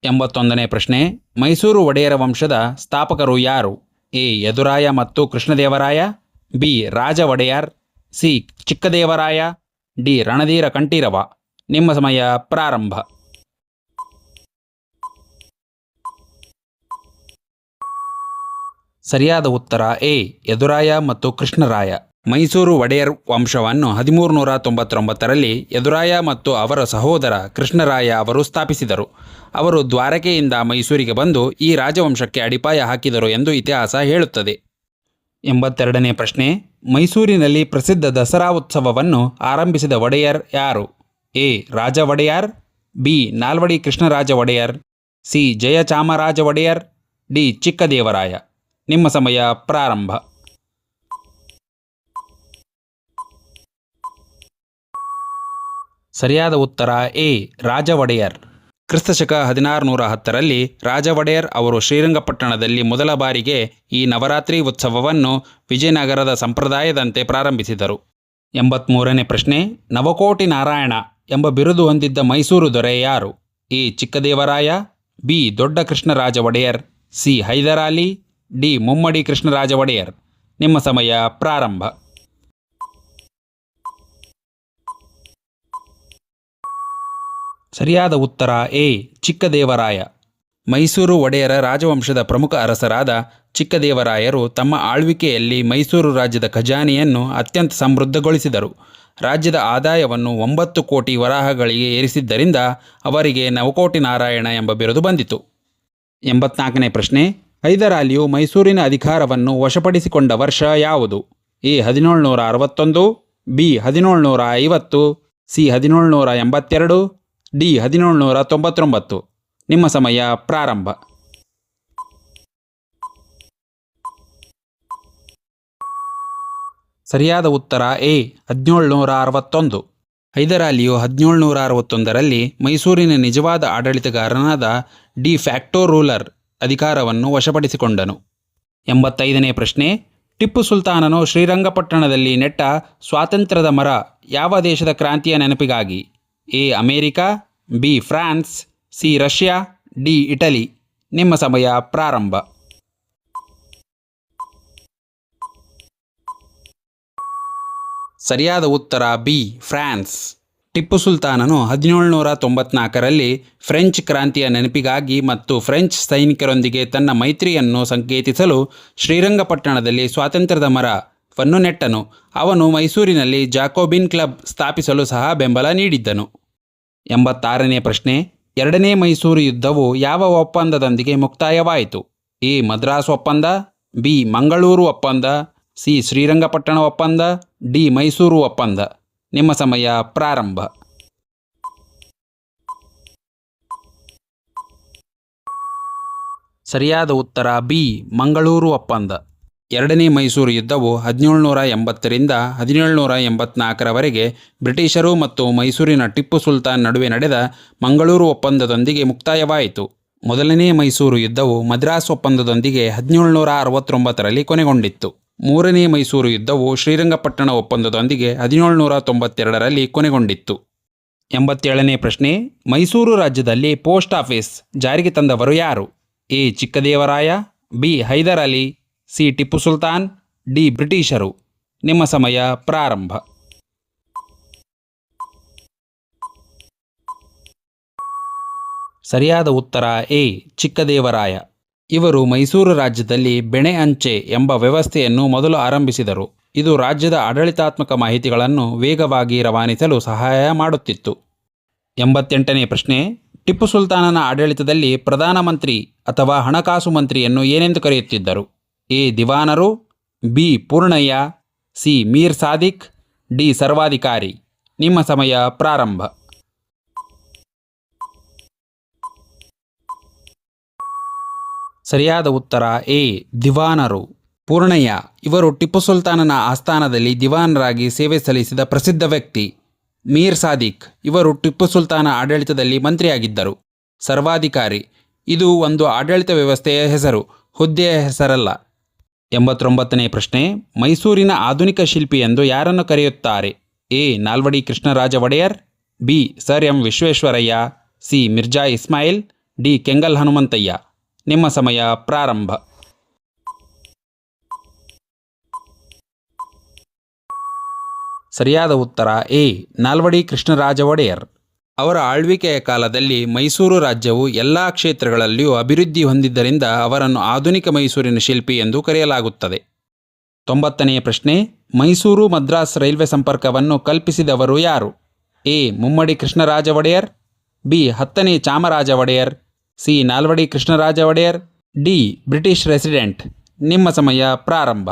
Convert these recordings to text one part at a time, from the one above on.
81ನೇ ಪ್ರಶ್ನೆ, ಮೈಸೂರು ಒಡೆಯರ ವಂಶದ ಸ್ಥಾಪಕರು ಯಾರು? ಎ. ಯದುರಾಯ ಮತ್ತು ಕೃಷ್ಣದೇವರಾಯ, ಬಿ. ರಾಜ ಒಡೆಯರ್, ಸಿ. ಚಿಕ್ಕದೇವರಾಯ, ಡಿ. ರಣಧೀರ ಕಂಠೀರವ. ನಿಮ್ಮ ಸಮಯ ಪ್ರಾರಂಭ. ಸರಿಯಾದ ಉತ್ತರ ಎ. ಯದುರಾಯ ಮತ್ತು ಕೃಷ್ಣರಾಯ. ಮೈಸೂರು ಒಡೆಯರ್ ವಂಶವನ್ನು 1399ರಲ್ಲಿ ಯದುರಾಯ ಮತ್ತು ಅವರ ಸಹೋದರ ಕೃಷ್ಣರಾಯ ಅವರು ಸ್ಥಾಪಿಸಿದರು. ಅವರು ದ್ವಾರಕೆಯಿಂದ ಮೈಸೂರಿಗೆ ಬಂದು ಈ ರಾಜವಂಶಕ್ಕೆ ಅಡಿಪಾಯ ಹಾಕಿದರು ಎಂದು ಇತಿಹಾಸ ಹೇಳುತ್ತದೆ. 82ನೇ ಪ್ರಶ್ನೆ, ಮೈಸೂರಿನಲ್ಲಿ ಪ್ರಸಿದ್ಧ ದಸರಾ ಉತ್ಸವವನ್ನು ಆರಂಭಿಸಿದ ಒಡೆಯರ್ ಯಾರು? A. Raja Wodeyar, B. Nalvadi Krishnaraja Wodeyar, C. Jayachamaraja Wodeyar, D. Chikkadevaraya. ನಿಮ್ಮ ಸಮಯ ಪ್ರಾರಂಭ. ಸರಿಯಾದ ಉತ್ತರ ಎ. ರಾಜ ಒಡೆಯರ್. ಕ್ರಿಸ್ತಶಕ 1610ರಲ್ಲಿ ರಾಜ ಒಡೆಯರ್ ಅವರು ಶ್ರೀರಂಗಪಟ್ಟಣದಲ್ಲಿ ಮೊದಲ ಬಾರಿಗೆ ಈ ನವರಾತ್ರಿ ಉತ್ಸವವನ್ನು ವಿಜಯನಗರದ ಸಂಪ್ರದಾಯದಂತೆ ಪ್ರಾರಂಭಿಸಿದರು. 83ನೇ ಪ್ರಶ್ನೆ, ನವಕೋಟಿ ನಾರಾಯಣ ಎಂಬ ಬಿರುದು ಹೊಂದಿದ್ದ ಮೈಸೂರು ದೊರೆ ಯಾರು? ಎ. ಚಿಕ್ಕದೇವರಾಯ, ಬಿ. ದೊಡ್ಡ ಕೃಷ್ಣರಾಜ ಒಡೆಯರ್, ಸಿ. ಹೈದರಾಲಿ, ಡಿ. ಮುಮ್ಮಡಿ ಕೃಷ್ಣರಾಜ ಒಡೆಯರ್. ನಿಮ್ಮ ಸಮಯ ಪ್ರಾರಂಭ. ಸರಿಯಾದ ಉತ್ತರ ಎ. ಚಿಕ್ಕದೇವರಾಯ. ಮೈಸೂರು ಒಡೆಯರ ರಾಜವಂಶದ ಪ್ರಮುಖ ಅರಸರಾದ ಚಿಕ್ಕದೇವರಾಯರು ತಮ್ಮ ಆಳ್ವಿಕೆಯಲ್ಲಿ ಮೈಸೂರು ರಾಜ್ಯದ ಖಜಾನೆಯನ್ನು ಅತ್ಯಂತ ಸಮೃದ್ಧಗೊಳಿಸಿದರು. ರಾಜ್ಯದ ಆದಾಯವನ್ನು 9 ಕೋಟಿ ವರಾಹಗಳಿಗೆ ಏರಿಸಿದ್ದರಿಂದ ಅವರಿಗೆ ನವಕೋಟಿ ನಾರಾಯಣ ಎಂಬ ಬಿರುದು ಬಂದಿತು. 84ನೇ ಪ್ರಶ್ನೆ, ಹೈದರಾಲಿಯು ಮೈಸೂರಿನ ಅಧಿಕಾರವನ್ನು ವಶಪಡಿಸಿಕೊಂಡ ವರ್ಷ ಯಾವುದು? ಎ. 1761, ಬಿ. 1750, ಸಿ. 1782, ಡಿ. 1799. ನಿಮ್ಮ ಸಮಯ ಪ್ರಾರಂಭ. ಸರಿಯಾದ ಉತ್ತರ ಎ. 1761. ಹೈದರಾಲಿಯು 1761ರಲ್ಲಿ ಮೈಸೂರಿನ ನಿಜವಾದ ಆಡಳಿತಗಾರನಾದ ಡಿ ಫ್ಯಾಕ್ಟೋ ರೂಲರ್ ಅಧಿಕಾರವನ್ನು ವಶಪಡಿಸಿಕೊಂಡನು. 85ನೇ ಪ್ರಶ್ನೆ, ಟಿಪ್ಪು ಸುಲ್ತಾನನು ಶ್ರೀರಂಗಪಟ್ಟಣದಲ್ಲಿ ನೆಟ್ಟ ಸ್ವಾತಂತ್ರ್ಯದ ಮರ ಯಾವ ದೇಶದ ಕ್ರಾಂತಿಯ ನೆನಪಿಗಾಗಿ? A. America, B. France, C. Russia, D. Italy. ನಿಮ್ಮ ಸಮಯ ಪ್ರಾರಂಭ. ಸರಿಯಾದ ಉತ್ತರ ಬಿ. ಫ್ರಾನ್ಸ್. ಟಿಪ್ಪು ಸುಲ್ತಾನನು 1794ರಲ್ಲಿ ಫ್ರೆಂಚ್ ಕ್ರಾಂತಿಯ ನೆನಪಿಗಾಗಿ ಮತ್ತು ಫ್ರೆಂಚ್ ಸೈನಿಕರೊಂದಿಗೆ ತನ್ನ ಮೈತ್ರಿಯನ್ನು ಸಂಕೇತಿಸಲು ಶ್ರೀರಂಗಪಟ್ಟಣದಲ್ಲಿ ಸ್ವಾತಂತ್ರ್ಯದ ಮರವನ್ನು ನೆಟ್ಟನು. ಅವನು ಮೈಸೂರಿನಲ್ಲಿ ಜಾಕೋಬಿನ್ ಕ್ಲಬ್ ಸ್ಥಾಪಿಸಲು ಸಹ ಬೆಂಬಲ ನೀಡಿದ್ದನು. 86ನೇ ಪ್ರಶ್ನೆ, ಎರಡನೇ ಮೈಸೂರು ಯುದ್ಧವು ಯಾವ ಒಪ್ಪಂದದೊಂದಿಗೆ ಮುಕ್ತಾಯವಾಯಿತು? ಎ. ಮದ್ರಾಸ್ ಒಪ್ಪಂದ, ಬಿ. ಮಂಗಳೂರು ಒಪ್ಪಂದ, ಸಿ. ಶ್ರೀರಂಗಪಟ್ಟಣ ಒಪ್ಪಂದ, ಡಿ. ಮೈಸೂರು ಒಪ್ಪಂದ. ನಿಮ್ಮ ಸಮಯ ಪ್ರಾರಂಭ. ಸರಿಯಾದ ಉತ್ತರ ಬಿ. ಮಂಗಳೂರು ಒಪ್ಪಂದ. ಎರಡನೇ ಮೈಸೂರು ಯುದ್ಧವು 1780ರಿಂದ 1784ರವರೆಗೆ ಬ್ರಿಟಿಷರು ಮತ್ತು ಮೈಸೂರಿನ ಟಿಪ್ಪು ಸುಲ್ತಾನ್ ನಡುವೆ ನಡೆದ ಮಂಗಳೂರು ಒಪ್ಪಂದದೊಂದಿಗೆ ಮುಕ್ತಾಯವಾಯಿತು. ಮೊದಲನೇ ಮೈಸೂರು ಯುದ್ಧವು ಮದ್ರಾಸ್ ಒಪ್ಪಂದದೊಂದಿಗೆ 1769ರಲ್ಲಿ ಕೊನೆಗೊಂಡಿತ್ತು. ಮೂರನೇ ಮೈಸೂರು ಯುದ್ಧವು ಶ್ರೀರಂಗಪಟ್ಟಣ ಒಪ್ಪಂದದೊಂದಿಗೆ 1792ರಲ್ಲಿ ಕೊನೆಗೊಂಡಿತ್ತು. 87ನೇ ಪ್ರಶ್ನೆ, ಮೈಸೂರು ರಾಜ್ಯದಲ್ಲಿ ಪೋಸ್ಟ್ ಆಫೀಸ್ ಜಾರಿಗೆ ತಂದವರು ಯಾರು? A. Chikkadevaraya, B. Hyder Ali, C. Tipu Sultan, D. ಬ್ರಿಟಿಷರು. ನಿಮ್ಮ ಸಮಯ ಪ್ರಾರಂಭ. ಸರಿಯಾದ ಉತ್ತರ ಎ. ಚಿಕ್ಕದೇವರಾಯ. ಇವರು ಮೈಸೂರು ರಾಜ್ಯದಲ್ಲಿ ಬೆಣೆ ಅಂಚೆ ಎಂಬ ವ್ಯವಸ್ಥೆಯನ್ನು ಮೊದಲು ಆರಂಭಿಸಿದರು. ಇದು ರಾಜ್ಯದ ಆಡಳಿತಾತ್ಮಕ ಮಾಹಿತಿಗಳನ್ನು ವೇಗವಾಗಿ ರವಾನಿಸಲು ಸಹಾಯ ಮಾಡುತ್ತಿತ್ತು. 88ನೇ ಪ್ರಶ್ನೆ, ಟಿಪ್ಪು ಸುಲ್ತಾನನ ಆಡಳಿತದಲ್ಲಿ ಪ್ರಧಾನಮಂತ್ರಿ ಅಥವಾ ಹಣಕಾಸು ಮಂತ್ರಿಯನ್ನು ಏನೆಂದು ಕರೆಯುತ್ತಿದ್ದರು? ಎ. ದಿವಾನರು, B. Purnaiah, C. Mir Sadiq, D. ಸರ್ವಾಧಿಕಾರಿ. ನಿಮ್ಮ ಸಮಯ ಪ್ರಾರಂಭ. ಸರಿಯಾದ ಉತ್ತರ ಎ. ದಿವಾನರು. ಪೂರ್ಣಯ್ಯ ಇವರು ಟಿಪ್ಪು ಸುಲ್ತಾನನ ಆಸ್ಥಾನದಲ್ಲಿ ದಿವಾನರಾಗಿ ಸೇವೆ ಸಲ್ಲಿಸಿದ ಪ್ರಸಿದ್ಧ ವ್ಯಕ್ತಿ. ಮೀರ್ ಸಾದಿಕ್ ಇವರು ಟಿಪ್ಪು ಸುಲ್ತಾನ ಆಡಳಿತದಲ್ಲಿ ಮಂತ್ರಿಯಾಗಿದ್ದರು. ಸರ್ವಾಧಿಕಾರಿ ಇದು ಒಂದು ಆಡಳಿತ ವ್ಯವಸ್ಥೆಯ ಹೆಸರು, ಹುದ್ದೆಯ ಹೆಸರಲ್ಲ. 89ನೇ ಪ್ರಶ್ನೆ, ಮೈಸೂರಿನ ಆಧುನಿಕ ಶಿಲ್ಪಿ ಎಂದು ಯಾರನ್ನು ಕರೆಯುತ್ತಾರೆ? A. Nalvadi Krishnaraja Wodeyar, B. Sir M Visvesvaraya, C. Mirza Ismail, D Kengal Hanumanthaiah. ನಿಮ್ಮ ಸಮಯ ಪ್ರಾರಂಭ. ಸರಿಯಾದ ಉತ್ತರ ಎ ನಾಲ್ವಡಿ ಕೃಷ್ಣರಾಜ ಒಡೆಯರ್. ಅವರ ಆಳ್ವಿಕೆಯ ಕಾಲದಲ್ಲಿ ಮೈಸೂರು ರಾಜ್ಯವು ಎಲ್ಲ ಕ್ಷೇತ್ರಗಳಲ್ಲಿಯೂ ಅಭಿವೃದ್ಧಿ ಹೊಂದಿದ್ದರಿಂದ ಅವರನ್ನು ಆಧುನಿಕ ಮೈಸೂರಿನ ಶಿಲ್ಪಿ ಎಂದು ಕರೆಯಲಾಗುತ್ತದೆ. 90ನೇ ಪ್ರಶ್ನೆ. ಮೈಸೂರು ಮದ್ರಾಸ್ ರೈಲ್ವೆ ಸಂಪರ್ಕವನ್ನು ಕಲ್ಪಿಸಿದವರು ಯಾರು? ಎ ಮುಮ್ಮಡಿ ಕೃಷ್ಣರಾಜ ಒಡೆಯರ್, ಬಿ 10ನೇ Chamaraja Wodeyar, C Nalvadi Krishnaraja Wodeyar, D British resident. ನಿಮ್ಮ ಸಮಯ ಪ್ರಾರಂಭ.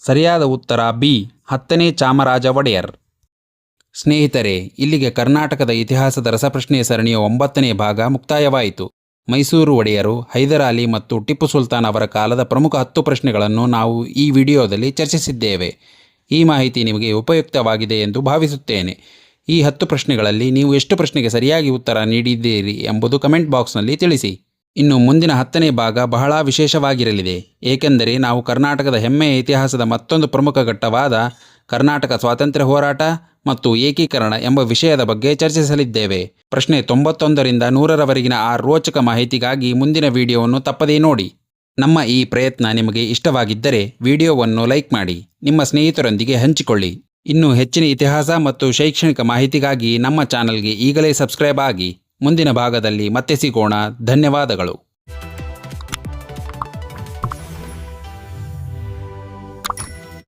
ಸರಿಯಾದ ಉತ್ತರ ಬಿ 10ನೇ ಚಾಮರಾಜ ಒಡೆಯರ್. ಸ್ನೇಹಿತರೆ, ಇಲ್ಲಿಗೆ ಕರ್ನಾಟಕದ ಇತಿಹಾಸದ ರಸಪ್ರಶ್ನೆಯ ಸರಣಿಯ 9ನೇ ಭಾಗ ಮುಕ್ತಾಯವಾಯಿತು. ಮೈಸೂರು ಒಡೆಯರು, ಹೈದರಾಲಿ ಮತ್ತು ಟಿಪ್ಪು ಸುಲ್ತಾನ್ ಅವರ ಕಾಲದ ಪ್ರಮುಖ 10 ಪ್ರಶ್ನೆಗಳನ್ನು ನಾವು ಈ ವಿಡಿಯೋದಲ್ಲಿ ಚರ್ಚಿಸಿದ್ದೇವೆ. ಈ ಮಾಹಿತಿ ನಿಮಗೆ ಉಪಯುಕ್ತವಾಗಿದೆ ಎಂದು ಭಾವಿಸುತ್ತೇನೆ. ಈ 10 ಪ್ರಶ್ನೆಗಳಲ್ಲಿ ನೀವು ಎಷ್ಟು ಪ್ರಶ್ನೆಗೆ ಸರಿಯಾಗಿ ಉತ್ತರ ನೀಡಿದ್ದೀರಿ ಎಂಬುದು ಕಮೆಂಟ್ ಬಾಕ್ಸ್ನಲ್ಲಿ ತಿಳಿಸಿ. ಇನ್ನು ಮುಂದಿನ 10ನೇ ಭಾಗ ಬಹಳ ವಿಶೇಷವಾಗಿರಲಿದೆ. ಏಕೆಂದರೆ ನಾವು ಕರ್ನಾಟಕದ ಹೆಮ್ಮೆಯ ಇತಿಹಾಸದ ಮತ್ತೊಂದು ಪ್ರಮುಖ ಘಟ್ಟವಾದ ಕರ್ನಾಟಕ ಸ್ವಾತಂತ್ರ್ಯ ಹೋರಾಟ ಮತ್ತು ಏಕೀಕರಣ ಎಂಬ ವಿಷಯದ ಬಗ್ಗೆ ಚರ್ಚಿಸಲಿದ್ದೇವೆ. ಪ್ರಶ್ನೆ 91ರಿಂದ 100ರವರೆಗಿನ ಆ ರೋಚಕ ಮಾಹಿತಿಗಾಗಿ ಮುಂದಿನ ವಿಡಿಯೋವನ್ನು ತಪ್ಪದೇ ನೋಡಿ. ನಮ್ಮ ಈ ಪ್ರಯತ್ನ ನಿಮಗೆ ಇಷ್ಟವಾಗಿದ್ದರೆ ವಿಡಿಯೋವನ್ನು ಲೈಕ್ ಮಾಡಿ, ನಿಮ್ಮ ಸ್ನೇಹಿತರೊಂದಿಗೆ ಹಂಚಿಕೊಳ್ಳಿ. ಇನ್ನೂ ಹೆಚ್ಚಿನ ಇತಿಹಾಸ ಮತ್ತು ಶೈಕ್ಷಣಿಕ ಮಾಹಿತಿಗಾಗಿ ನಮ್ಮ ಚಾನಲ್ಗೆ ಈಗಲೇ ಸಬ್ಸ್ಕ್ರೈಬ್ ಆಗಿ. ಮುಂದಿನ ಭಾಗದಲ್ಲಿ ಮತ್ತೆ ಸಿಗೋಣ. ಧನ್ಯವಾದಗಳು.